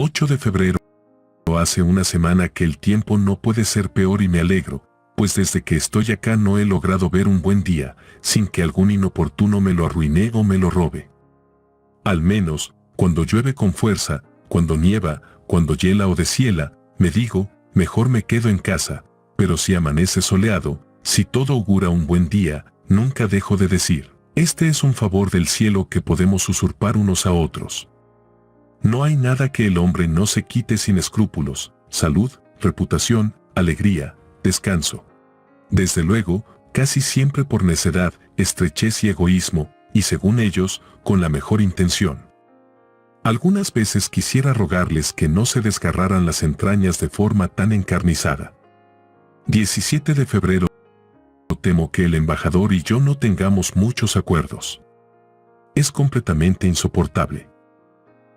8 de febrero. Hace una semana que el tiempo no puede ser peor y me alegro, pues desde que estoy acá no he logrado ver un buen día, sin que algún inoportuno me lo arruine o me lo robe. Al menos, cuando llueve con fuerza, cuando nieva, cuando hiela o deshiela, me digo, mejor me quedo en casa, pero si amanece soleado, si todo augura un buen día, nunca dejo de decir, este es un favor del cielo que podemos usurpar unos a otros. No hay nada que el hombre no se quite sin escrúpulos, salud, reputación, alegría, descanso. Desde luego, casi siempre por necedad, estrechez y egoísmo, y según ellos, con la mejor intención. Algunas veces quisiera rogarles que no se desgarraran las entrañas de forma tan encarnizada. 17 de febrero. Temo que el embajador y yo no tengamos muchos acuerdos. Es completamente insoportable.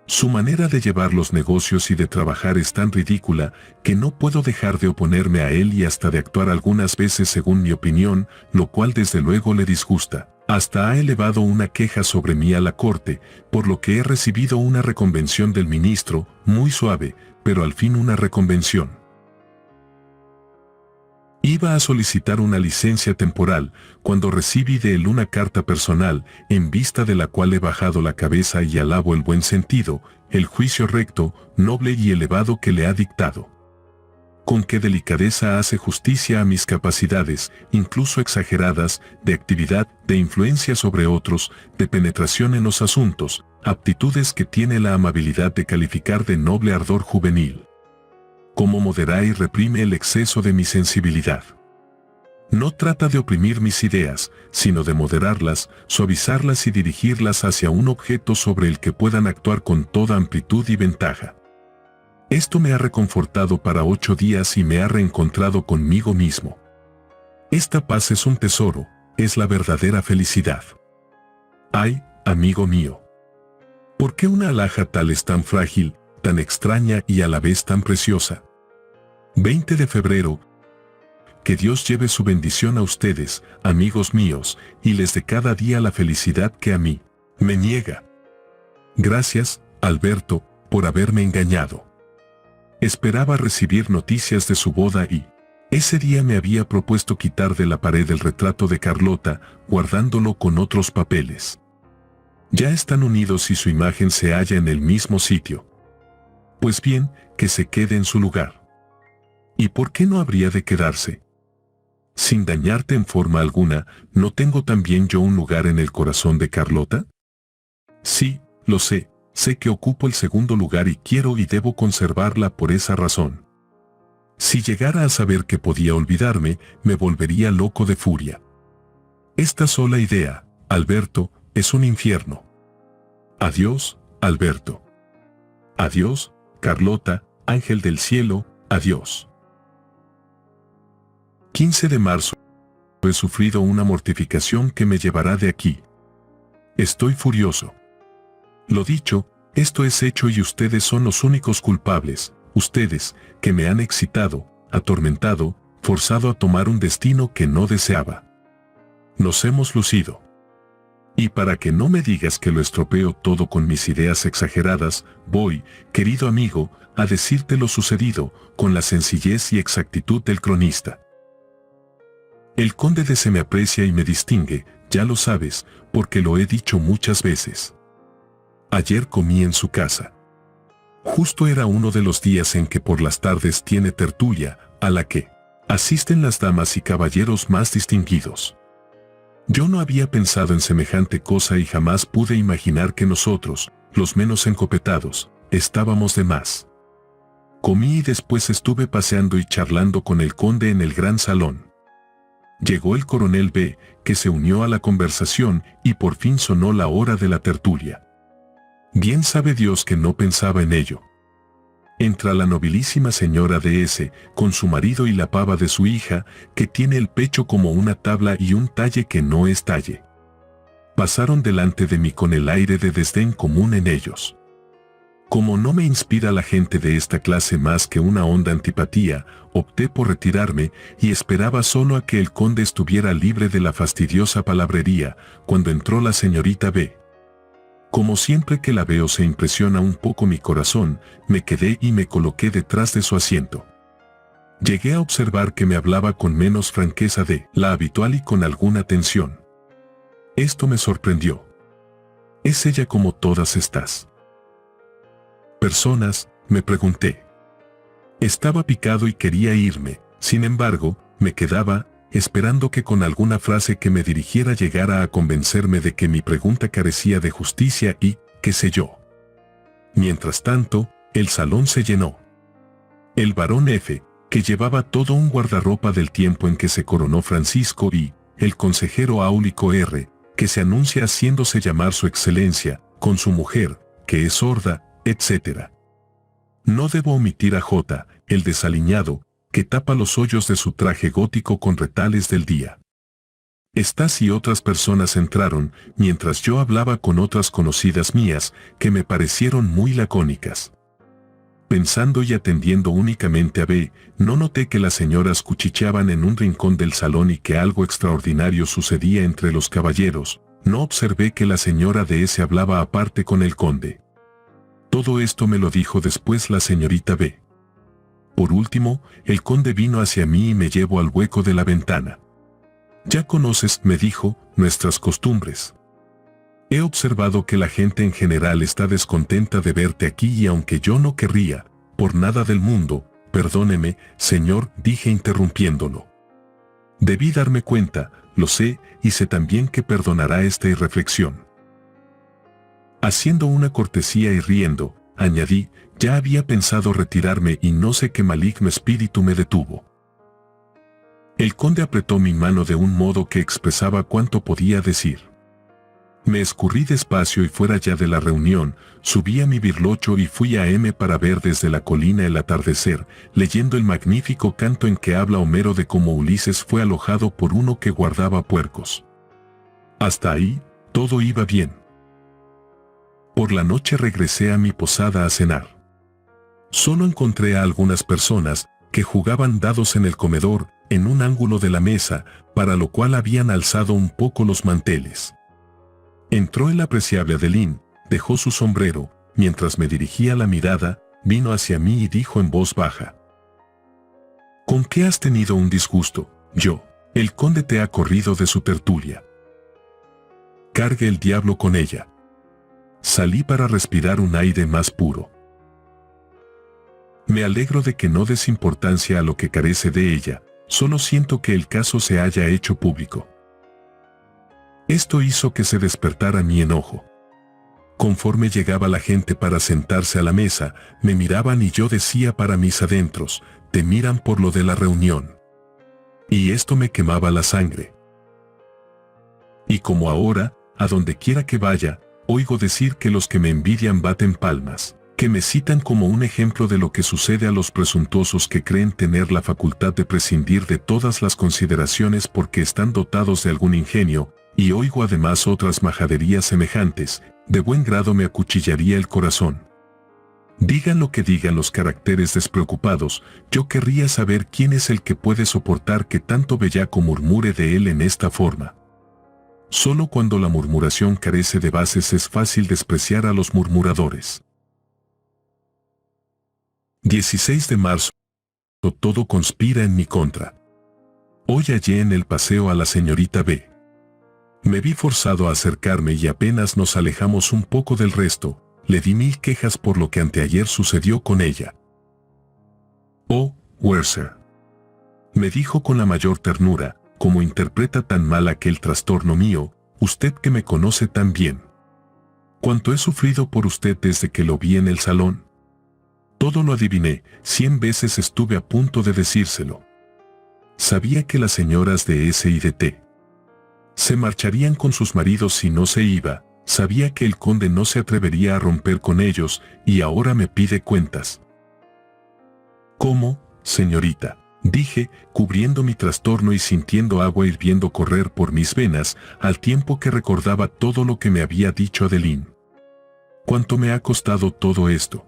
Su manera de llevar los negocios y de trabajar es tan ridícula que no puedo dejar de oponerme a él y hasta de actuar algunas veces según mi opinión, lo cual desde luego le disgusta. Hasta ha elevado una queja sobre mí a la corte, por lo que he recibido una reconvención del ministro, muy suave, pero al fin una reconvención. Iba a solicitar una licencia temporal, cuando recibí de él una carta personal, en vista de la cual he bajado la cabeza y alabo el buen sentido, el juicio recto, noble y elevado que le ha dictado. Con qué delicadeza hace justicia a mis capacidades, incluso exageradas, de actividad, de influencia sobre otros, de penetración en los asuntos, aptitudes que tiene la amabilidad de calificar de noble ardor juvenil. Cómo modera y reprime el exceso de mi sensibilidad. No trata de oprimir mis ideas, sino de moderarlas, suavizarlas y dirigirlas hacia un objeto sobre el que puedan actuar con toda amplitud y ventaja. Esto me ha reconfortado para 8 días y me ha reencontrado conmigo mismo. Esta paz es un tesoro, es la verdadera felicidad. Ay, amigo mío. ¿Por qué una alhaja tal es tan frágil, tan extraña y a la vez tan preciosa? 20 de febrero. Que Dios lleve su bendición a ustedes, amigos míos, y les dé cada día la felicidad que a mí me niega. Gracias, Alberto, por haberme engañado. Esperaba recibir noticias de su boda y ese día me había propuesto quitar de la pared el retrato de Carlota, guardándolo con otros papeles. Ya están unidos y su imagen se halla en el mismo sitio. Pues bien, que se quede en su lugar. ¿Y por qué no habría de quedarse? Sin dañarte en forma alguna, ¿no tengo también yo un lugar en el corazón de Carlota? Sí, lo sé, sé que ocupo el segundo lugar y quiero y debo conservarla por esa razón. Si llegara a saber que podía olvidarme, me volvería loco de furia. Esta sola idea, Alberto, es un infierno. Adiós, Alberto. Adiós, Carlota, ángel del cielo, adiós. 15 de marzo. He sufrido una mortificación que me llevará de aquí. Estoy furioso. Lo dicho, esto es hecho y ustedes son los únicos culpables, ustedes, que me han excitado, atormentado, forzado a tomar un destino que no deseaba. Nos hemos lucido. Y para que no me digas que lo estropeo todo con mis ideas exageradas, voy, querido amigo, a decirte lo sucedido, con la sencillez y exactitud del cronista. El conde de se me aprecia y me distingue, ya lo sabes, porque lo he dicho muchas veces. Ayer comí en su casa. Justo era uno de los días en que por las tardes tiene tertulia, a la que asisten las damas y caballeros más distinguidos. Yo no había pensado en semejante cosa y jamás pude imaginar que nosotros, los menos encopetados, estábamos de más. Comí y después estuve paseando y charlando con el conde en el gran salón. Llegó el coronel B, que se unió a la conversación y por fin sonó la hora de la tertulia. Bien sabe Dios que no pensaba en ello. Entra la nobilísima señora de S, con su marido y la pava de su hija, que tiene el pecho como una tabla y un talle que no es talle. Pasaron delante de mí con el aire de desdén común en ellos. Como no me inspira la gente de esta clase más que una honda antipatía, opté por retirarme y esperaba solo a que el conde estuviera libre de la fastidiosa palabrería, cuando entró la señorita B. Como siempre que la veo se impresiona un poco mi corazón, me quedé y me coloqué detrás de su asiento. Llegué a observar que me hablaba con menos franqueza de la habitual y con alguna tensión. Esto me sorprendió. ¿Es ella como todas estas personas?, me pregunté. Estaba picado y quería irme, sin embargo, me quedaba, esperando que con alguna frase que me dirigiera llegara a convencerme de que mi pregunta carecía de justicia y, qué sé yo. Mientras tanto, el salón se llenó. El barón F., que llevaba todo un guardarropa del tiempo en que se coronó Francisco, y el consejero áulico R., que se anuncia haciéndose llamar su excelencia, con su mujer, que es sorda, etc. No debo omitir a J., el desaliñado, que tapa los hoyos de su traje gótico con retales del día. Estas y otras personas entraron, mientras yo hablaba con otras conocidas mías, que me parecieron muy lacónicas. Pensando y atendiendo únicamente a B, no noté que las señoras cuchicheaban en un rincón del salón y que algo extraordinario sucedía entre los caballeros. No observé que la señora de S hablaba aparte con el conde. Todo esto me lo dijo después la señorita B. Por último, el conde vino hacia mí y me llevó al hueco de la ventana. «Ya conoces», me dijo, «nuestras costumbres. He observado que la gente en general está descontenta de verte aquí y aunque yo no querría, por nada del mundo, perdóneme, señor», dije interrumpiéndolo. Debí darme cuenta, lo sé, y sé también que perdonará esta irreflexión. Haciendo una cortesía y riendo, añadí, «Ya había pensado retirarme y no sé qué maligno espíritu me detuvo». El conde apretó mi mano de un modo que expresaba cuánto podía decir. Me escurrí despacio y fuera ya de la reunión, subí a mi birlocho y fui a M para ver desde la colina el atardecer, leyendo el magnífico canto en que habla Homero de cómo Ulises fue alojado por uno que guardaba puercos. Hasta ahí, todo iba bien. Por la noche regresé a mi posada a cenar. Solo encontré a algunas personas que jugaban dados en el comedor, en un ángulo de la mesa, para lo cual habían alzado un poco los manteles. Entró el apreciable Adeline, dejó su sombrero, mientras me dirigía la mirada, vino hacia mí y dijo en voz baja: «¿Con qué has tenido un disgusto, yo? El conde te ha corrido de su tertulia». «Cargue el diablo con ella». Salí para respirar un aire más puro. Me alegro de que no des importancia a lo que carece de ella, solo siento que el caso se haya hecho público. Esto hizo que se despertara mi enojo. Conforme llegaba la gente para sentarse a la mesa, me miraban y yo decía para mis adentros, te miran por lo de la reunión. Y esto me quemaba la sangre. Y como ahora, a donde quiera que vaya, oigo decir que los que me envidian baten palmas, que me citan como un ejemplo de lo que sucede a los presuntuosos que creen tener la facultad de prescindir de todas las consideraciones porque están dotados de algún ingenio, y oigo además otras majaderías semejantes, de buen grado me acuchillaría el corazón. Digan lo que digan los caracteres despreocupados, yo querría saber quién es el que puede soportar que tanto bellaco murmure de él en esta forma. Solo cuando la murmuración carece de bases es fácil despreciar a los murmuradores. 16 de marzo. Todo conspira en mi contra. Hoy hallé en el paseo a la señorita B. Me vi forzado a acercarme y apenas nos alejamos un poco del resto, le di 1000 quejas por lo que anteayer sucedió con ella. «Oh, Werther», me dijo con la mayor ternura, «¿cómo interpreta tan mal aquel trastorno mío, usted que me conoce tan bien? ¿Cuánto he sufrido por usted desde que lo vi en el salón? Todo lo adiviné, 100 veces estuve a punto de decírselo. Sabía que las señoras de S y de T se marcharían con sus maridos si no se iba, sabía que el conde no se atrevería a romper con ellos, y ahora me pide cuentas». «¿Cómo, señorita?», dije, cubriendo mi trastorno y sintiendo agua hirviendo correr por mis venas, al tiempo que recordaba todo lo que me había dicho Adeline. «¿Cuánto me ha costado todo esto?»,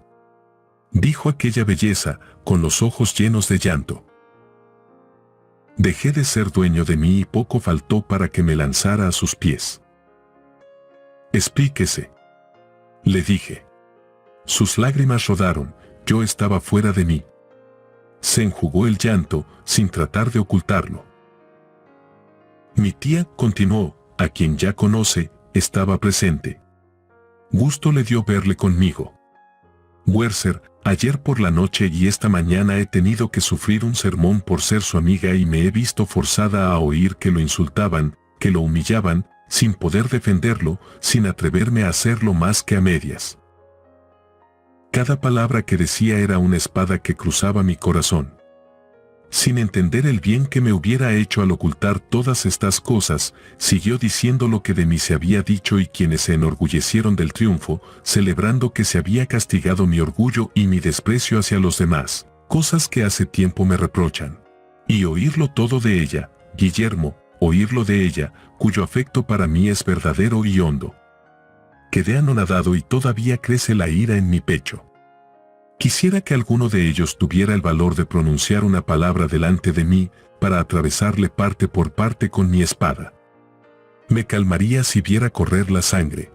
dijo aquella belleza, con los ojos llenos de llanto. Dejé de ser dueño de mí y poco faltó para que me lanzara a sus pies. «Explíquese». le dije. Sus lágrimas rodaron, yo estaba fuera de mí. Se enjugó el llanto, sin tratar de ocultarlo. Mi tía, continuó, a quien ya conoce, estaba presente. Gusto le dio verle conmigo. Werther, ayer por la noche y esta mañana he tenido que sufrir un sermón por ser su amiga y me he visto forzada a oír que lo insultaban, que lo humillaban, sin poder defenderlo, sin atreverme a hacerlo más que a medias. Cada palabra que decía era una espada que cruzaba mi corazón. Sin entender el bien que me hubiera hecho al ocultar todas estas cosas, siguió diciendo lo que de mí se había dicho y quienes se enorgullecieron del triunfo, celebrando que se había castigado mi orgullo y mi desprecio hacia los demás, cosas que hace tiempo me reprochan. Y oírlo todo de ella, Guillermo, oírlo de ella, cuyo afecto para mí es verdadero y hondo. Quedé anonadado y todavía crece la ira en mi pecho. Quisiera que alguno de ellos tuviera el valor de pronunciar una palabra delante de mí, para atravesarle parte por parte con mi espada. Me calmaría si viera correr la sangre.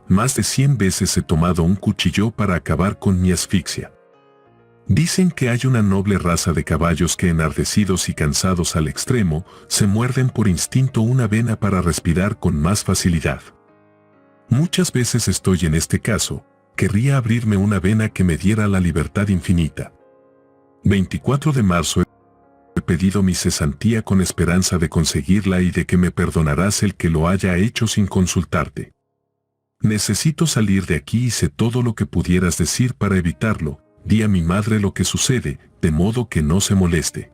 Más de 100 veces he tomado un cuchillo para acabar con mi asfixia. Dicen que hay una noble raza de caballos que enardecidos y cansados al extremo, se muerden por instinto una vena para respirar con más facilidad. Muchas veces estoy en este caso. Querría abrirme una vena que me diera la libertad infinita. 24 de marzo he pedido mi cesantía con esperanza de conseguirla y de que me perdonarás el que lo haya hecho sin consultarte. Necesito salir de aquí y sé todo lo que pudieras decir para evitarlo. Di a mi madre lo que sucede, de modo que no se moleste.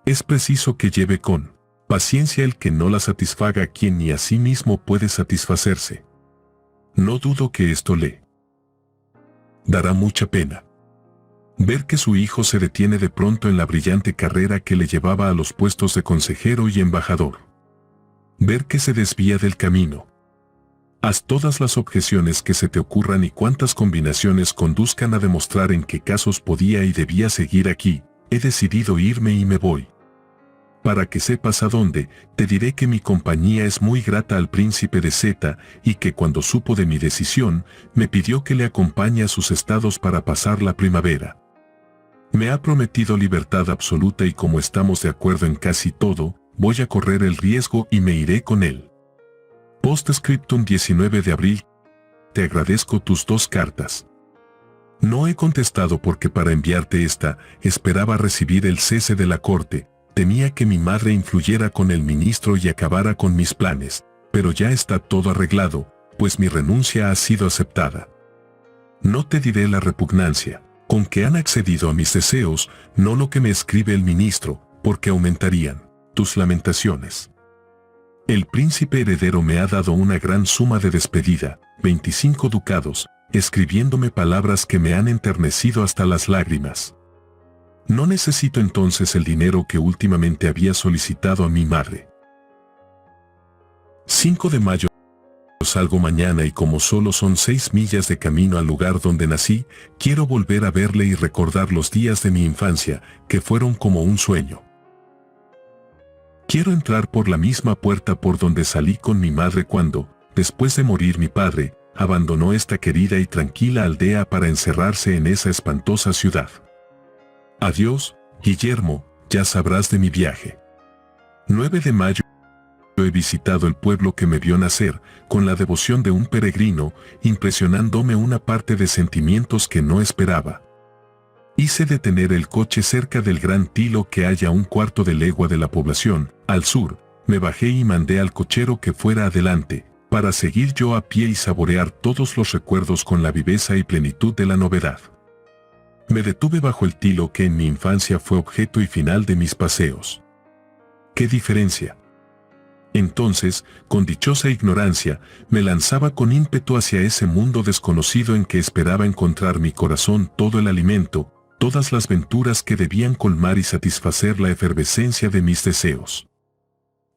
Es preciso que lleve con paciencia el que no la satisfaga quien ni a sí mismo puede satisfacerse. No dudo que esto le dará mucha pena. Ver que su hijo se detiene de pronto en la brillante carrera que le llevaba a los puestos de consejero y embajador. Ver que se desvía del camino. Haz todas las objeciones que se te ocurran y cuantas combinaciones conduzcan a demostrar en qué casos podía y debía seguir aquí. He decidido irme y me voy. Para que sepas a dónde, te diré que mi compañía es muy grata al príncipe de Z y que cuando supo de mi decisión, me pidió que le acompañe a sus estados para pasar la primavera. Me ha prometido libertad absoluta y como estamos de acuerdo en casi todo, voy a correr el riesgo y me iré con él. Postscriptum 19 de abril. Te agradezco tus 2 cartas. No he contestado porque para enviarte esta, esperaba recibir el cese de la corte. Temía que mi madre influyera con el ministro y acabara con mis planes, pero ya está todo arreglado, pues mi renuncia ha sido aceptada. No te diré la repugnancia con que han accedido a mis deseos, no lo que me escribe el ministro, porque aumentarían tus lamentaciones. El príncipe heredero me ha dado una gran suma de despedida, 25 ducados, escribiéndome palabras que me han enternecido hasta las lágrimas. No necesito entonces el dinero que últimamente había solicitado a mi madre. 5 de mayo. Salgo mañana y como solo son 6 millas de camino al lugar donde nací, quiero volver a verle y recordar los días de mi infancia, que fueron como un sueño. Quiero entrar por la misma puerta por donde salí con mi madre cuando, después de morir mi padre, abandonó esta querida y tranquila aldea para encerrarse en esa espantosa ciudad. Adiós, Guillermo, ya sabrás de mi viaje. 9 de mayo. He visitado el pueblo que me vio nacer, con la devoción de un peregrino, impresionándome una parte de sentimientos que no esperaba. Hice detener el coche cerca del gran tilo que hay a 1/4 de legua de la población, al sur, me bajé y mandé al cochero que fuera adelante, para seguir yo a pie y saborear todos los recuerdos con la viveza y plenitud de la novedad. Me detuve bajo el tilo que en mi infancia fue objeto y final de mis paseos. ¡Qué diferencia! Entonces, con dichosa ignorancia, me lanzaba con ímpetu hacia ese mundo desconocido en que esperaba encontrar mi corazón todo el alimento, todas las venturas que debían colmar y satisfacer la efervescencia de mis deseos.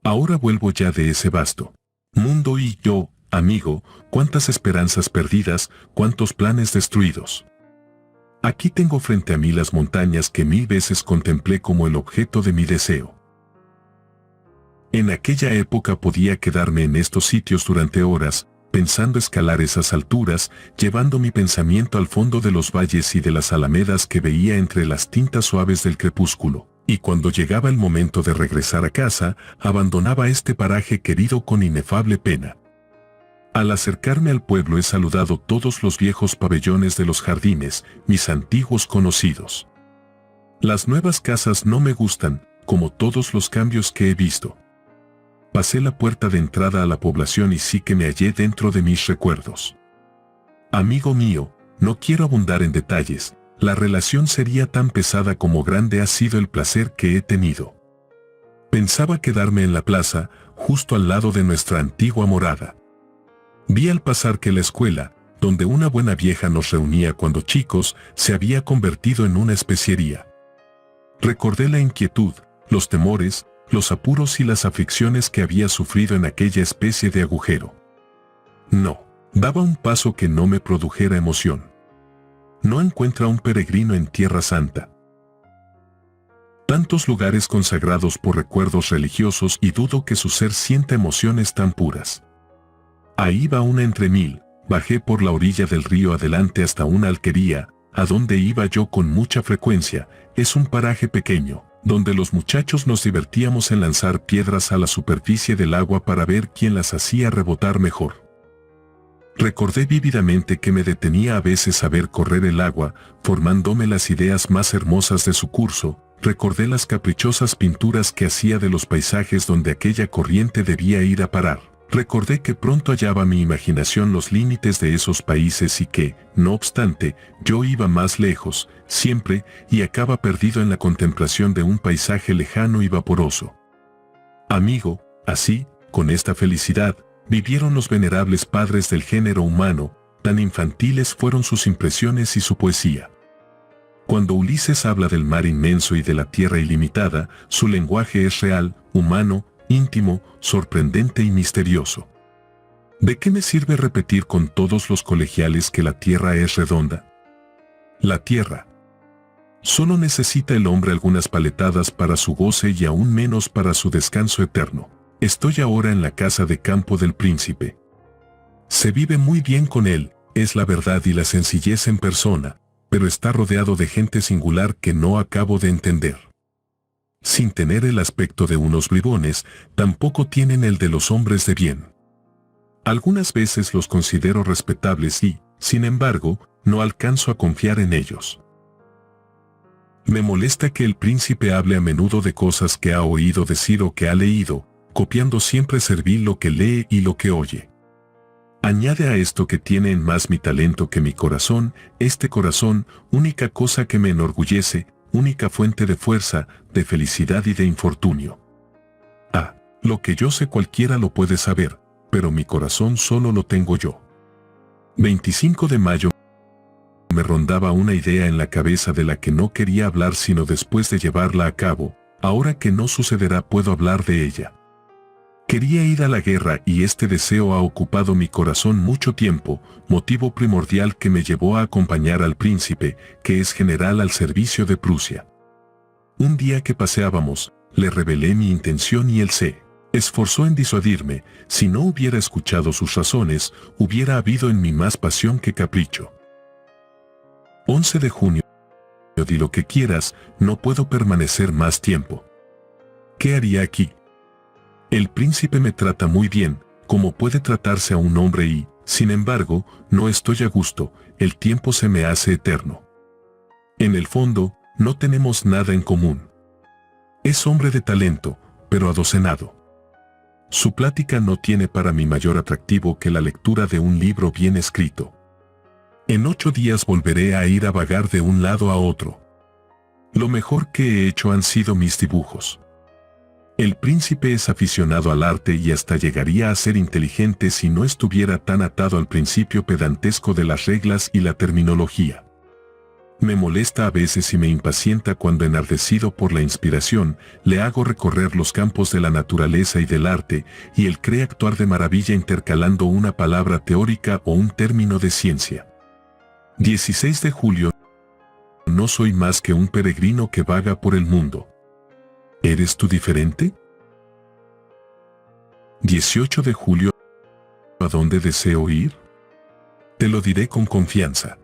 Ahora vuelvo ya de ese vasto mundo y yo, amigo, cuántas esperanzas perdidas, cuántos planes destruidos. Aquí tengo frente a mí las montañas que 1000 veces contemplé como el objeto de mi deseo. En aquella época podía quedarme en estos sitios durante horas, pensando escalar esas alturas, llevando mi pensamiento al fondo de los valles y de las alamedas que veía entre las tintas suaves del crepúsculo. Y cuando llegaba el momento de regresar a casa, abandonaba este paraje querido con inefable pena. Al acercarme al pueblo he saludado todos los viejos pabellones de los jardines, mis antiguos conocidos. Las nuevas casas no me gustan, como todos los cambios que he visto. Pasé la puerta de entrada a la población y sí que me hallé dentro de mis recuerdos. Amigo mío, no quiero abundar en detalles, la relación sería tan pesada como grande ha sido el placer que he tenido. Pensaba quedarme en la plaza, justo al lado de nuestra antigua morada. Vi al pasar que la escuela, donde una buena vieja nos reunía cuando chicos, se había convertido en una especiería. Recordé la inquietud, los temores, los apuros y las aflicciones que había sufrido en aquella especie de agujero. No, daba un paso que no me produjera emoción. No encuentra un peregrino en Tierra Santa tantos lugares consagrados por recuerdos religiosos y dudo que su ser sienta emociones tan puras. Ahí va una entre mil, bajé por la orilla del río adelante hasta una alquería, a donde iba yo con mucha frecuencia. Es un paraje pequeño, donde los muchachos nos divertíamos en lanzar piedras a la superficie del agua para ver quién las hacía rebotar mejor. Recordé vívidamente que me detenía a veces a ver correr el agua, formándome las ideas más hermosas de su curso. Recordé las caprichosas pinturas que hacía de los paisajes donde aquella corriente debía ir a parar. Recordé que pronto hallaba mi imaginación los límites de esos países y que, no obstante, yo iba más lejos, siempre, y acaba perdido en la contemplación de un paisaje lejano y vaporoso. Amigo, así, con esta felicidad, vivieron los venerables padres del género humano, tan infantiles fueron sus impresiones y su poesía. Cuando Ulises habla del mar inmenso y de la tierra ilimitada, su lenguaje es real, humano, íntimo, sorprendente y misterioso. ¿De qué me sirve repetir con todos los colegiales que la tierra es redonda? La tierra. Solo necesita el hombre algunas paletadas para su goce y aún menos para su descanso eterno. Estoy ahora en la casa de campo del príncipe. Se vive muy bien con él, es la verdad y la sencillez en persona, pero está rodeado de gente singular que no acabo de entender. Sin tener el aspecto de unos bribones, tampoco tienen el de los hombres de bien. Algunas veces los considero respetables y, sin embargo, no alcanzo a confiar en ellos. Me molesta que el príncipe hable a menudo de cosas que ha oído decir o que ha leído, copiando siempre servil lo que lee y lo que oye. Añade a esto que tiene en más mi talento que mi corazón, este corazón, única cosa que me enorgullece, única fuente de fuerza, de felicidad y de infortunio. Ah, lo que yo sé cualquiera lo puede saber, pero mi corazón solo lo tengo yo. 25 de mayo. Me rondaba una idea en la cabeza de la que no quería hablar sino después de llevarla a cabo. Ahora que no sucederá puedo hablar de ella. Quería ir a la guerra y este deseo ha ocupado mi corazón mucho tiempo, motivo primordial que me llevó a acompañar al príncipe, que es general al servicio de Prusia. Un día que paseábamos, le revelé mi intención y él se esforzó en disuadirme. Si no hubiera escuchado sus razones, hubiera habido en mí más pasión que capricho. 11 de junio. Di lo que quieras, no puedo permanecer más tiempo. ¿Qué haría aquí? El príncipe me trata muy bien, como puede tratarse a un hombre y, sin embargo, no estoy a gusto, el tiempo se me hace eterno. En el fondo, no tenemos nada en común. Es hombre de talento, pero adocenado. Su plática no tiene para mí mayor atractivo que la lectura de un libro bien escrito. En 8 días volveré a ir a vagar de un lado a otro. Lo mejor que he hecho han sido mis dibujos. El príncipe es aficionado al arte y hasta llegaría a ser inteligente si no estuviera tan atado al principio pedantesco de las reglas y la terminología. Me molesta a veces y me impacienta cuando, enardecido por la inspiración, le hago recorrer los campos de la naturaleza y del arte, y él cree actuar de maravilla intercalando una palabra teórica o un término de ciencia. 16 de julio. No soy más que un peregrino que vaga por el mundo. ¿Eres tú diferente? 18 de julio. a dónde deseo ir? Te lo diré con confianza.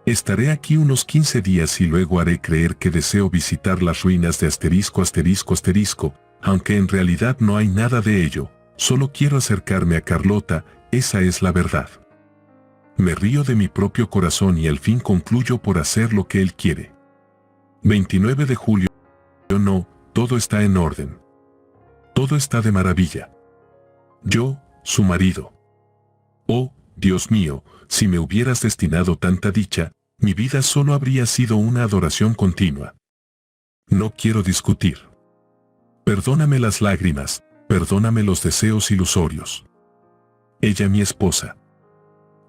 Estaré aquí unos 15 días y luego haré creer que deseo visitar las ruinas de asterisco asterisco asterisco, aunque en realidad no hay nada de ello, solo quiero acercarme a Carlota, esa es la verdad. Me río de mi propio corazón y al fin concluyo por hacer lo que él quiere. 29 de julio. No, todo está en orden. Todo está de maravilla. Yo, su marido. Oh, Dios mío, si me hubieras destinado tanta dicha, mi vida solo habría sido una adoración continua. No quiero discutir. Perdóname las lágrimas, perdóname los deseos ilusorios. Ella mi esposa.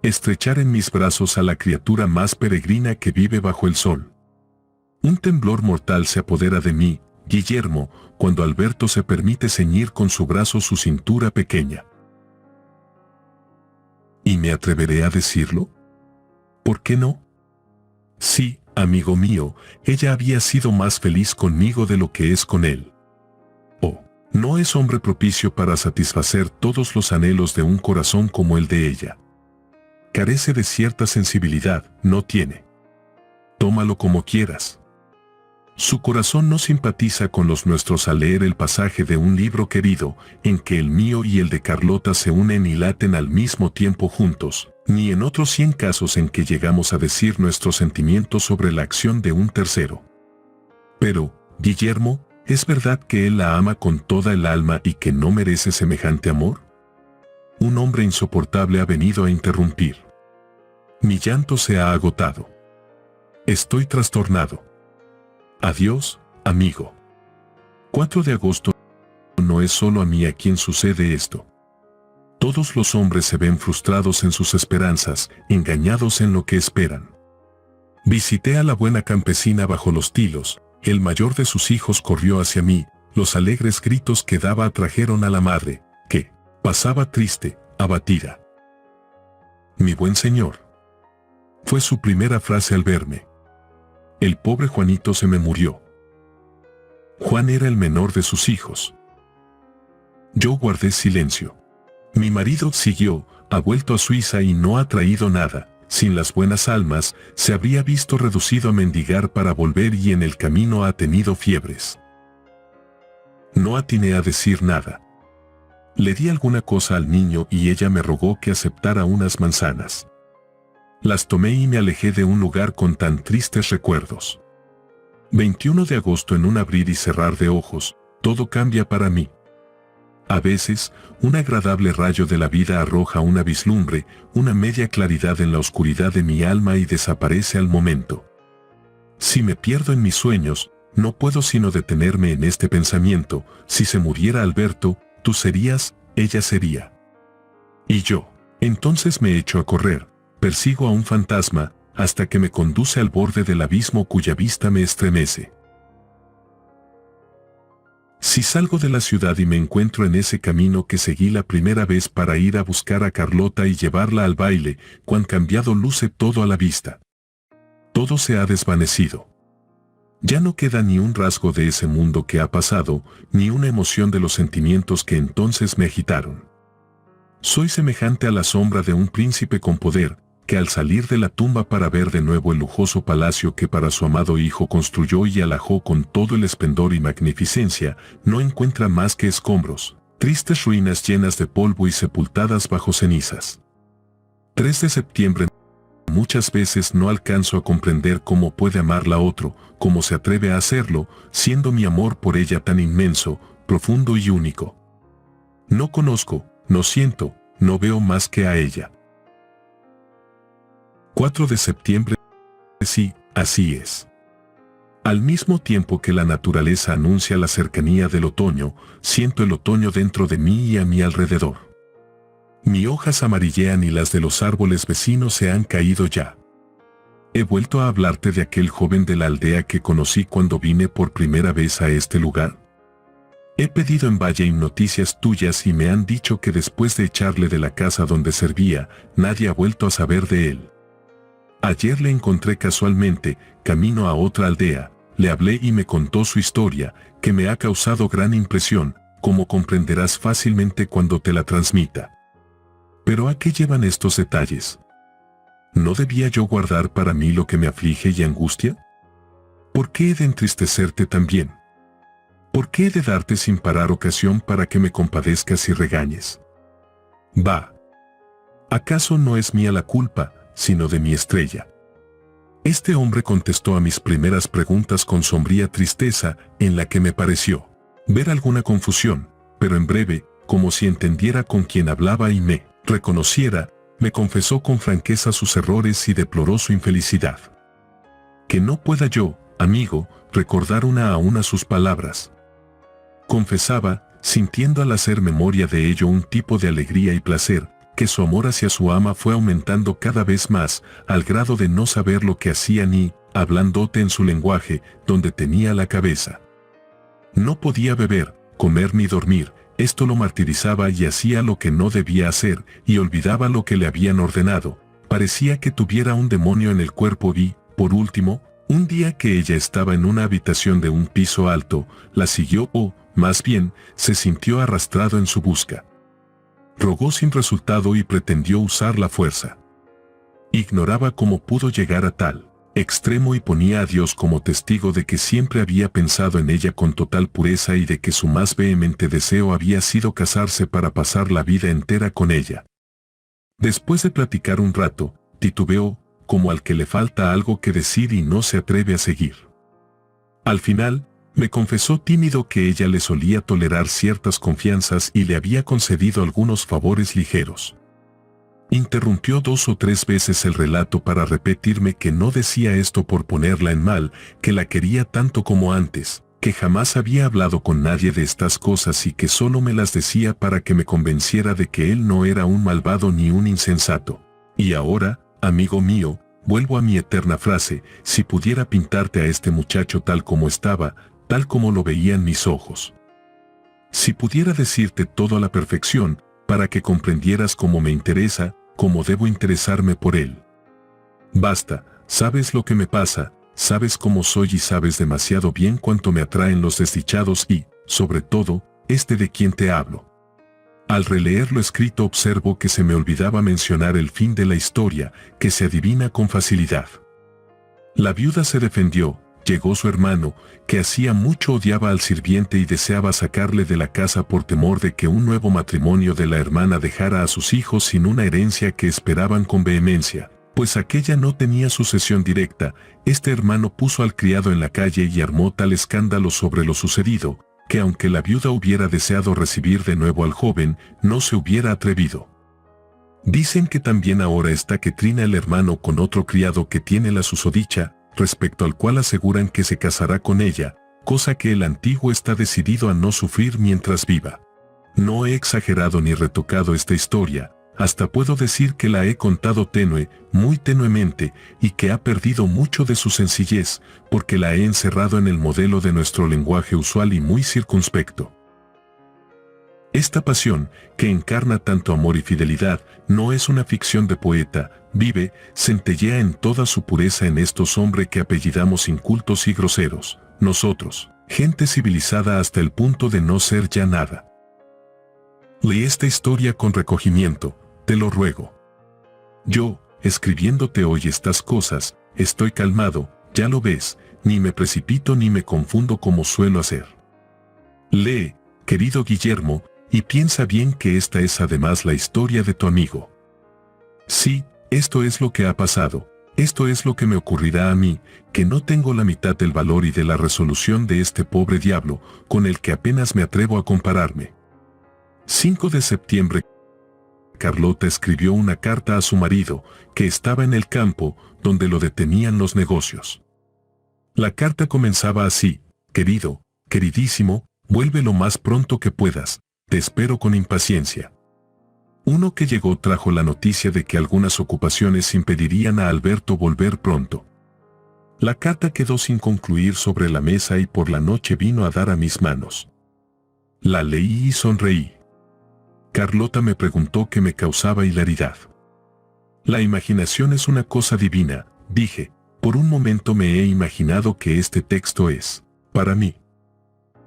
Estrechar en mis brazos a la criatura más peregrina que vive bajo el sol. Un temblor mortal se apodera de mí, Guillermo, cuando Alberto se permite ceñir con su brazo su cintura pequeña. ¿Y me atreveré a decirlo? ¿Por qué no? Sí, amigo mío, ella había sido más feliz conmigo de lo que es con él. Oh, no es hombre propicio para satisfacer todos los anhelos de un corazón como el de ella. Carece de cierta sensibilidad, no tiene. Tómalo como quieras. Su corazón no simpatiza con los nuestros al leer el pasaje de un libro querido, en que el mío y el de Carlota se unen y laten al mismo tiempo juntos, ni en otros 100 casos en que llegamos a decir nuestros sentimientos sobre la acción de un tercero. Pero, Guillermo, ¿es verdad que él la ama con toda el alma y que no merece semejante amor? Un hombre insoportable ha venido a interrumpir. Mi llanto se ha agotado. Estoy trastornado. Adiós, amigo. 4 de agosto. No es solo a mí a quien sucede esto. Todos los hombres se ven frustrados en sus esperanzas, engañados en lo que esperan. Visité a la buena campesina bajo los tilos, el mayor de sus hijos corrió hacia mí, los alegres gritos que daba atrajeron a la madre, que pasaba triste, abatida. Mi buen señor. Fue su primera frase al verme. El pobre Juanito se me murió. Juan era el menor de sus hijos. Yo guardé silencio. Mi marido siguió, ha vuelto a Suiza y no ha traído nada. Sin las buenas almas, se habría visto reducido a mendigar para volver y en el camino ha tenido fiebres. No atiné a decir nada. Le di alguna cosa al niño y ella me rogó que aceptara unas manzanas. Las tomé y me alejé de un lugar con tan tristes recuerdos. 21 de agosto. En un abrir y cerrar de ojos, todo cambia para mí. A veces, un agradable rayo de la vida arroja una vislumbre, una media claridad en la oscuridad de mi alma y desaparece al momento. Si me pierdo en mis sueños, no puedo sino detenerme en este pensamiento: si se muriera Alberto, tú serías, ella sería. Y yo, entonces me echo a correr. Persigo a un fantasma, hasta que me conduce al borde del abismo cuya vista me estremece. Si salgo de la ciudad y me encuentro en ese camino que seguí la primera vez para ir a buscar a Carlota y llevarla al baile, cuán cambiado luce todo a la vista. Todo se ha desvanecido. Ya no queda ni un rasgo de ese mundo que ha pasado, ni una emoción de los sentimientos que entonces me agitaron. Soy semejante a la sombra de un príncipe con poder, que al salir de la tumba para ver de nuevo el lujoso palacio que para su amado hijo construyó y alhajó con todo el esplendor y magnificencia, no encuentra más que escombros, tristes ruinas llenas de polvo y sepultadas bajo cenizas. 3 de septiembre. Muchas veces no alcanzo a comprender cómo puede amarla otro, cómo se atreve a hacerlo, siendo mi amor por ella tan inmenso, profundo y único. No conozco, no siento, no veo más que a ella. 4 de septiembre. Sí, así es. Al mismo tiempo que la naturaleza anuncia la cercanía del otoño, siento el otoño dentro de mí y a mi alrededor. Mis hojas amarillean y las de los árboles vecinos se han caído ya. He vuelto a hablarte de aquel joven de la aldea que conocí cuando vine por primera vez a este lugar. He pedido en Valle noticias tuyas y me han dicho que después de echarle de la casa donde servía, nadie ha vuelto a saber de él. Ayer le encontré casualmente, camino a otra aldea, le hablé y me contó su historia, que me ha causado gran impresión, como comprenderás fácilmente cuando te la transmita. ¿Pero a qué llevan estos detalles? ¿No debía yo guardar para mí lo que me aflige y angustia? ¿Por qué he de entristecerte también? ¿Por qué he de darte sin parar ocasión para que me compadezcas y regañes? Va. ¿Acaso no es mía la culpa, sino de mi estrella? Este hombre contestó a mis primeras preguntas con sombría tristeza, en la que me pareció ver alguna confusión, pero en breve, como si entendiera con quién hablaba y me reconociera, me confesó con franqueza sus errores y deploró su infelicidad. Que no pueda yo, amigo, recordar una a una sus palabras. Confesaba, sintiendo al hacer memoria de ello un tipo de alegría y placer, que su amor hacia su ama fue aumentando cada vez más, al grado de no saber lo que hacía ni, hablándote en su lenguaje, donde tenía la cabeza. No podía beber, comer ni dormir, esto lo martirizaba y hacía lo que no debía hacer, y olvidaba lo que le habían ordenado. Parecía que tuviera un demonio en el cuerpo y, por último, un día que ella estaba en una habitación de un piso alto, la siguió o, más bien, se sintió arrastrado en su busca. Rogó sin resultado y pretendió usar la fuerza. Ignoraba cómo pudo llegar a tal extremo y ponía a Dios como testigo de que siempre había pensado en ella con total pureza y de que su más vehemente deseo había sido casarse para pasar la vida entera con ella. Después de platicar un rato, titubeó, como al que le falta algo que decir y no se atreve a seguir. Al final, me confesó tímido que ella le solía tolerar ciertas confianzas y le había concedido algunos favores ligeros. Interrumpió 2 o 3 veces el relato para repetirme que no decía esto por ponerla en mal, que la quería tanto como antes, que jamás había hablado con nadie de estas cosas y que solo me las decía para que me convenciera de que él no era un malvado ni un insensato. Y ahora, amigo mío, vuelvo a mi eterna frase, si pudiera pintarte a este muchacho tal como estaba, tal como lo veían mis ojos. Si pudiera decirte todo a la perfección, para que comprendieras cómo me interesa, cómo debo interesarme por él. Basta, sabes lo que me pasa, sabes cómo soy y sabes demasiado bien cuánto me atraen los desdichados y, sobre todo, este de quien te hablo. Al releer lo escrito observo que se me olvidaba mencionar el fin de la historia, que se adivina con facilidad. La viuda se defendió, llegó su hermano, que hacía mucho odiaba al sirviente y deseaba sacarle de la casa por temor de que un nuevo matrimonio de la hermana dejara a sus hijos sin una herencia que esperaban con vehemencia, pues aquella no tenía sucesión directa. Este hermano puso al criado en la calle y armó tal escándalo sobre lo sucedido, que aunque la viuda hubiera deseado recibir de nuevo al joven, no se hubiera atrevido. Dicen que también ahora está que trina el hermano con otro criado que tiene la susodicha, respecto al cual aseguran que se casará con ella, cosa que el antiguo está decidido a no sufrir mientras viva. No he exagerado ni retocado esta historia, hasta puedo decir que la he contado tenue, muy tenuemente, y que ha perdido mucho de su sencillez, porque la he encerrado en el modelo de nuestro lenguaje usual y muy circunspecto. Esta pasión, que encarna tanto amor y fidelidad, no es una ficción de poeta, vive, centellea en toda su pureza en estos hombres que apellidamos incultos y groseros, nosotros, gente civilizada hasta el punto de no ser ya nada. Lee esta historia con recogimiento, te lo ruego. Yo, escribiéndote hoy estas cosas, estoy calmado, ya lo ves, ni me precipito ni me confundo como suelo hacer. Lee, querido Guillermo, y piensa bien que esta es además la historia de tu amigo. Sí, esto es lo que ha pasado, esto es lo que me ocurrirá a mí, que no tengo la mitad del valor y de la resolución de este pobre diablo, con el que apenas me atrevo a compararme. 5 de septiembre. Carlota escribió una carta a su marido, que estaba en el campo, donde lo detenían los negocios. La carta comenzaba así: querido, queridísimo, vuelve lo más pronto que puedas, te espero con impaciencia. Uno que llegó trajo la noticia de que algunas ocupaciones impedirían a Alberto volver pronto. La carta quedó sin concluir sobre la mesa y por la noche vino a dar a mis manos. La leí y sonreí. Carlota me preguntó qué me causaba hilaridad. La imaginación es una cosa divina, dije, por un momento me he imaginado que este texto es para mí.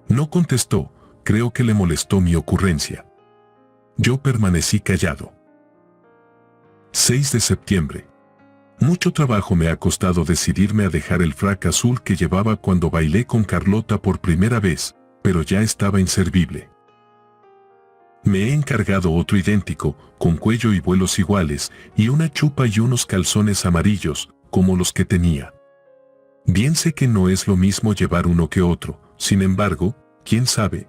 No contestó, creo que le molestó mi ocurrencia. Yo permanecí callado. 6 de septiembre. Mucho trabajo me ha costado decidirme a dejar el frac azul que llevaba cuando bailé con Carlota por primera vez, pero ya estaba inservible. Me he encargado otro idéntico, con cuello y vuelos iguales, y una chupa y unos calzones amarillos, como los que tenía. Bien sé que no es lo mismo llevar uno que otro, sin embargo, ¿quién sabe?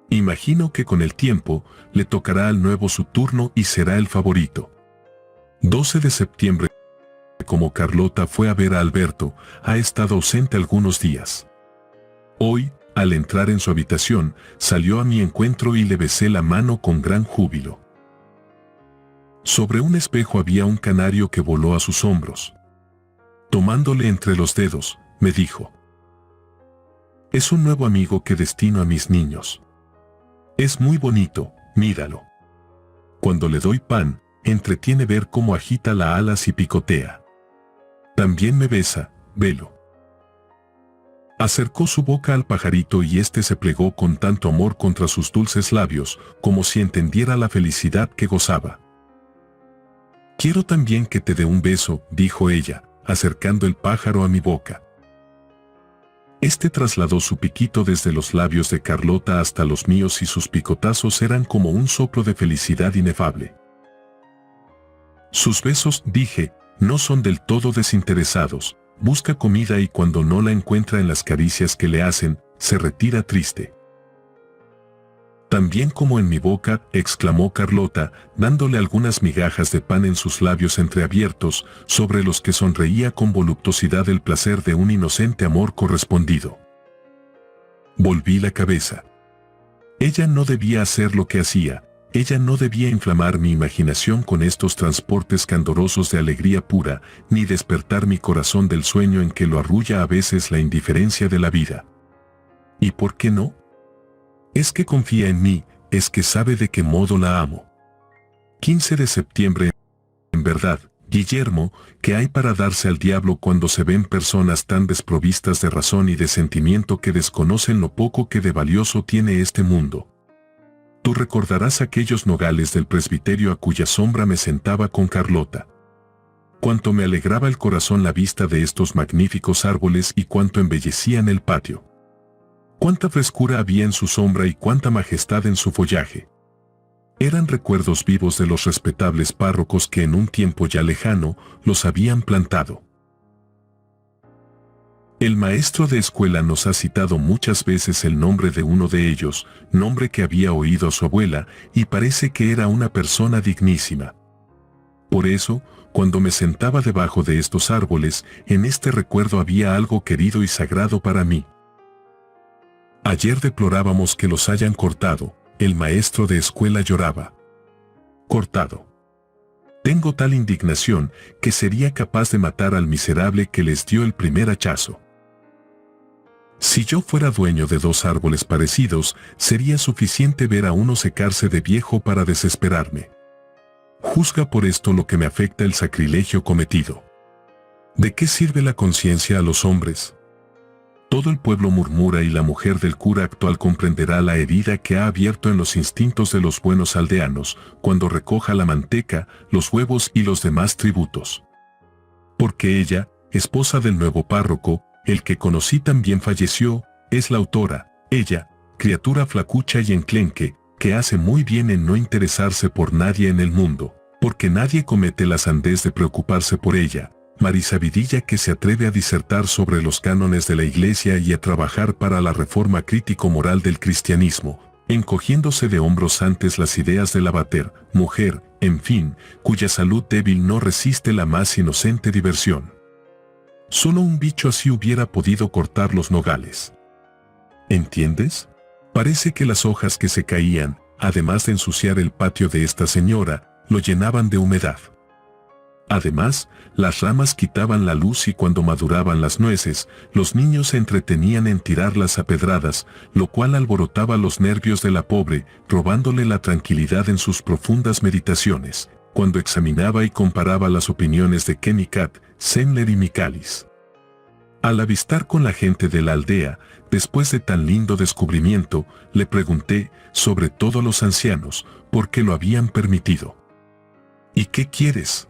Imagino que con el tiempo, le tocará al nuevo su turno y será el favorito. 12 de septiembre. Como Carlota fue a ver a Alberto, ha estado ausente algunos días. Hoy, al entrar en su habitación, salió a mi encuentro y le besé la mano con gran júbilo. Sobre un espejo había un canario que voló a sus hombros. Tomándole entre los dedos, me dijo: «Es un nuevo amigo que destino a mis niños. Es muy bonito, míralo. Cuando le doy pan, entretiene ver cómo agita las alas y picotea. También me besa, velo». Acercó su boca al pajarito y éste se plegó con tanto amor contra sus dulces labios, como si entendiera la felicidad que gozaba. «Quiero también que te dé un beso», dijo ella, acercando el pájaro a mi boca. Este trasladó su piquito desde los labios de Carlota hasta los míos y sus picotazos eran como un soplo de felicidad inefable. Sus besos, dije, no son del todo desinteresados. Busca comida y cuando no la encuentra en las caricias que le hacen, se retira triste. «También como en mi boca», exclamó Carlota, dándole algunas migajas de pan en sus labios entreabiertos, sobre los que sonreía con voluptuosidad el placer de un inocente amor correspondido. Volví la cabeza. Ella no debía hacer lo que hacía. Ella no debía inflamar mi imaginación con estos transportes candorosos de alegría pura, ni despertar mi corazón del sueño en que lo arrulla a veces la indiferencia de la vida. ¿Y por qué no? Es que confía en mí, es que sabe de qué modo la amo. 15 de septiembre. En verdad, Guillermo, ¿qué hay para darse al diablo cuando se ven personas tan desprovistas de razón y de sentimiento que desconocen lo poco que de valioso tiene este mundo? Tú recordarás aquellos nogales del presbiterio a cuya sombra me sentaba con Carlota. Cuánto me alegraba el corazón la vista de estos magníficos árboles y cuánto embellecían el patio. Cuánta frescura había en su sombra y cuánta majestad en su follaje. Eran recuerdos vivos de los respetables párrocos que en un tiempo ya lejano los habían plantado. El maestro de escuela nos ha citado muchas veces el nombre de uno de ellos, nombre que había oído a su abuela, y parece que era una persona dignísima. Por eso, cuando me sentaba debajo de estos árboles, en este recuerdo había algo querido y sagrado para mí. Ayer deplorábamos que los hayan cortado, el maestro de escuela lloraba. Cortado. Tengo tal indignación que sería capaz de matar al miserable que les dio el primer hachazo. Si yo fuera dueño de 2 árboles parecidos, sería suficiente ver a uno secarse de viejo para desesperarme. Juzga por esto lo que me afecta el sacrilegio cometido. ¿De qué sirve la conciencia a los hombres? Todo el pueblo murmura y la mujer del cura actual comprenderá la herida que ha abierto en los instintos de los buenos aldeanos cuando recoja la manteca, los huevos y los demás tributos. Porque ella, esposa del nuevo párroco, el que conocí también falleció, es la autora, ella, criatura flacucha y enclenque, que hace muy bien en no interesarse por nadie en el mundo, porque nadie comete la sandez de preocuparse por ella, marisabidilla que se atreve a disertar sobre los cánones de la Iglesia y a trabajar para la reforma crítico-moral del cristianismo, encogiéndose de hombros antes las ideas del abater, mujer, en fin, cuya salud débil no resiste la más inocente diversión. Solo un bicho así hubiera podido cortar los nogales. ¿Entiendes? Parece que las hojas que se caían, además de ensuciar el patio de esta señora, lo llenaban de humedad. Además, las ramas quitaban la luz y cuando maduraban las nueces, los niños se entretenían en tirarlas a pedradas, lo cual alborotaba los nervios de la pobre, robándole la tranquilidad en sus profundas meditaciones, cuando examinaba y comparaba las opiniones de Kennicott, Sendler y Michaelis. Al avistar con la gente de la aldea, después de tan lindo descubrimiento, le pregunté, sobre todo los ancianos, por qué lo habían permitido. ¿Y qué quieres?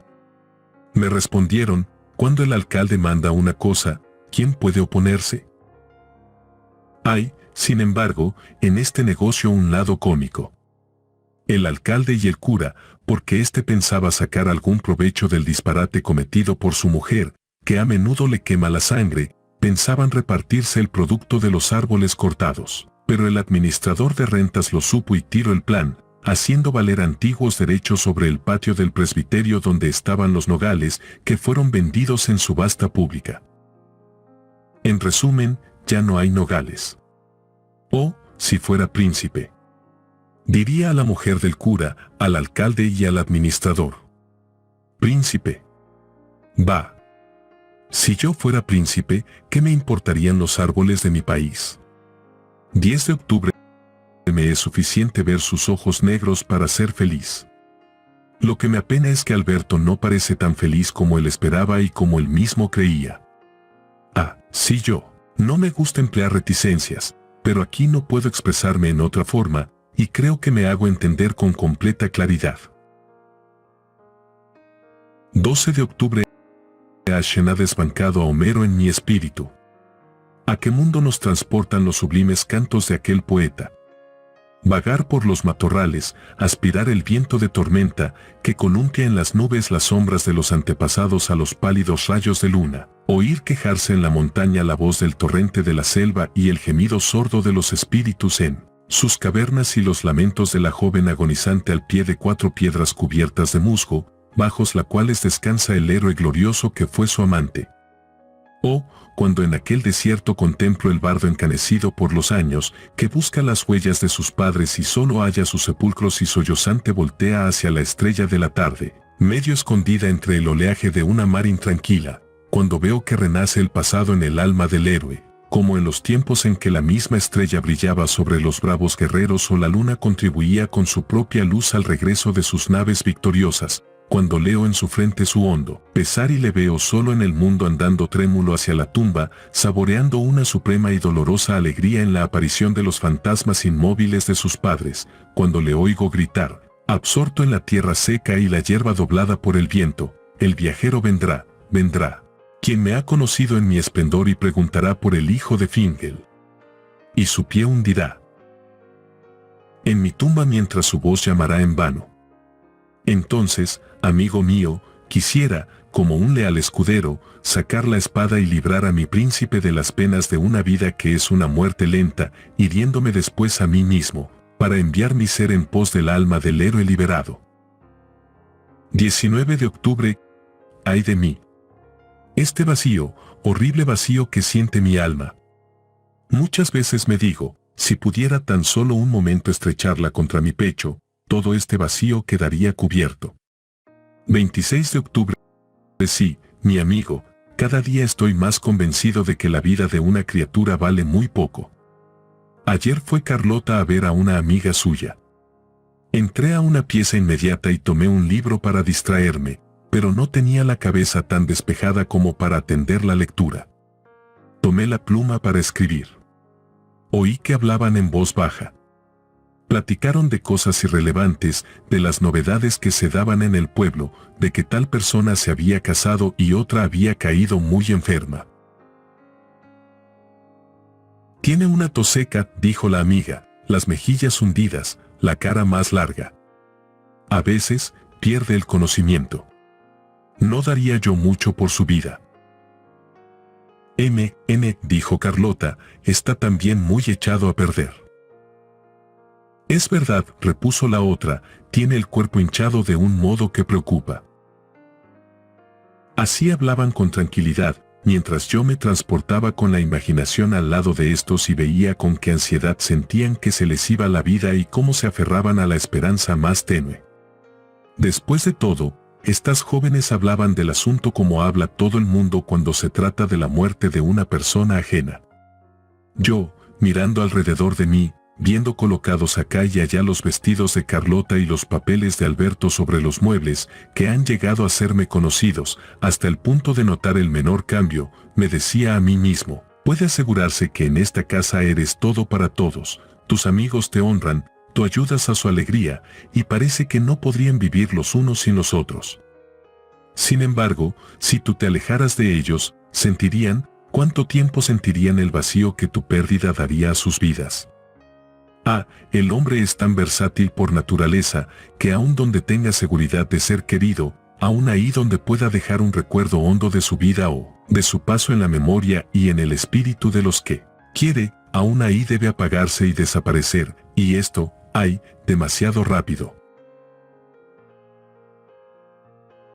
Me respondieron, cuando el alcalde manda una cosa, ¿quién puede oponerse? Hay, sin embargo, en este negocio un lado cómico. El alcalde y el cura, porque éste pensaba sacar algún provecho del disparate cometido por su mujer, que a menudo le quema la sangre, pensaban repartirse el producto de los árboles cortados. Pero el administrador de rentas lo supo y tiró el plan, haciendo valer antiguos derechos sobre el patio del presbiterio donde estaban los nogales, que fueron vendidos en subasta pública. En resumen, ya no hay nogales. O, si fuera príncipe, diría a la mujer del cura, al alcalde y al administrador: príncipe. Va. Si yo fuera príncipe, ¿qué me importarían los árboles de mi país? 10 de octubre. Me es suficiente ver sus ojos negros para ser feliz. Lo que me apena es que Alberto no parece tan feliz como él esperaba y como él mismo creía. Ah, sí, yo. No me gusta emplear reticencias, pero aquí no puedo expresarme en otra forma, y creo que me hago entender con completa claridad. 12 de octubre. Ashen ha desbancado a Homero en mi espíritu. ¿A qué mundo nos transportan los sublimes cantos de aquel poeta? Vagar por los matorrales, aspirar el viento de tormenta, que columpia en las nubes las sombras de los antepasados a los pálidos rayos de luna, oír quejarse en la montaña la voz del torrente de la selva y el gemido sordo de los espíritus en sus cavernas y los lamentos de la joven agonizante al pie de 4 piedras cubiertas de musgo, bajo las cuales descansa el héroe glorioso que fue su amante. O, cuando en aquel desierto contemplo el bardo encanecido por los años, que busca las huellas de sus padres y solo halla sus sepulcros y sollozante voltea hacia la estrella de la tarde, medio escondida entre el oleaje de una mar intranquila, cuando veo que renace el pasado en el alma del héroe, como en los tiempos en que la misma estrella brillaba sobre los bravos guerreros o la luna contribuía con su propia luz al regreso de sus naves victoriosas, cuando leo en su frente su hondo pesar y le veo solo en el mundo andando trémulo hacia la tumba, saboreando una suprema y dolorosa alegría en la aparición de los fantasmas inmóviles de sus padres, cuando le oigo gritar, absorto en la tierra seca y la hierba doblada por el viento: el viajero vendrá, vendrá, quien me ha conocido en mi esplendor y preguntará por el hijo de Fingel. Y su pie hundirá en mi tumba mientras su voz llamará en vano. Entonces, amigo mío, quisiera, como un leal escudero, sacar la espada y librar a mi príncipe de las penas de una vida que es una muerte lenta, hiriéndome después a mí mismo, para enviar mi ser en pos del alma del héroe liberado. 19 de octubre. Ay de mí. Este vacío, horrible vacío que siente mi alma. Muchas veces me digo, si pudiera tan solo un momento estrecharla contra mi pecho, todo este vacío quedaría cubierto. 26 de octubre. Sí, mi amigo, cada día estoy más convencido de que la vida de una criatura vale muy poco. Ayer fue Carlota a ver a una amiga suya. Entré a una pieza inmediata y tomé un libro para distraerme, pero no tenía la cabeza tan despejada como para atender la lectura. Tomé la pluma para escribir. Oí que hablaban en voz baja. Platicaron de cosas irrelevantes, de las novedades que se daban en el pueblo, de que tal persona se había casado y otra había caído muy enferma. Tiene una tos seca, dijo la amiga, las mejillas hundidas, la cara más larga. A veces, pierde el conocimiento. No daría yo mucho por su vida. Dijo Carlota, está también muy echado a perder. Es verdad, repuso la otra, tiene el cuerpo hinchado de un modo que preocupa. Así hablaban con tranquilidad, mientras yo me transportaba con la imaginación al lado de estos y veía con qué ansiedad sentían que se les iba la vida y cómo se aferraban a la esperanza más tenue. Después de todo, estas jóvenes hablaban del asunto como habla todo el mundo cuando se trata de la muerte de una persona ajena. Yo, mirando alrededor de mí, viendo colocados acá y allá los vestidos de Carlota y los papeles de Alberto sobre los muebles, que han llegado a serme conocidos, hasta el punto de notar el menor cambio, me decía a mí mismo, puede asegurarse que en esta casa eres todo para todos, tus amigos te honran, tú ayudas a su alegría, y parece que no podrían vivir los unos sin los otros. Sin embargo, si tú te alejaras de ellos, ¿cuánto tiempo sentirían el vacío que tu pérdida daría a sus vidas? El hombre es tan versátil por naturaleza, que aun donde tenga seguridad de ser querido, aun ahí donde pueda dejar un recuerdo hondo de su vida o de su paso en la memoria y en el espíritu de los que quiere, aun ahí debe apagarse y desaparecer, y esto, demasiado rápido.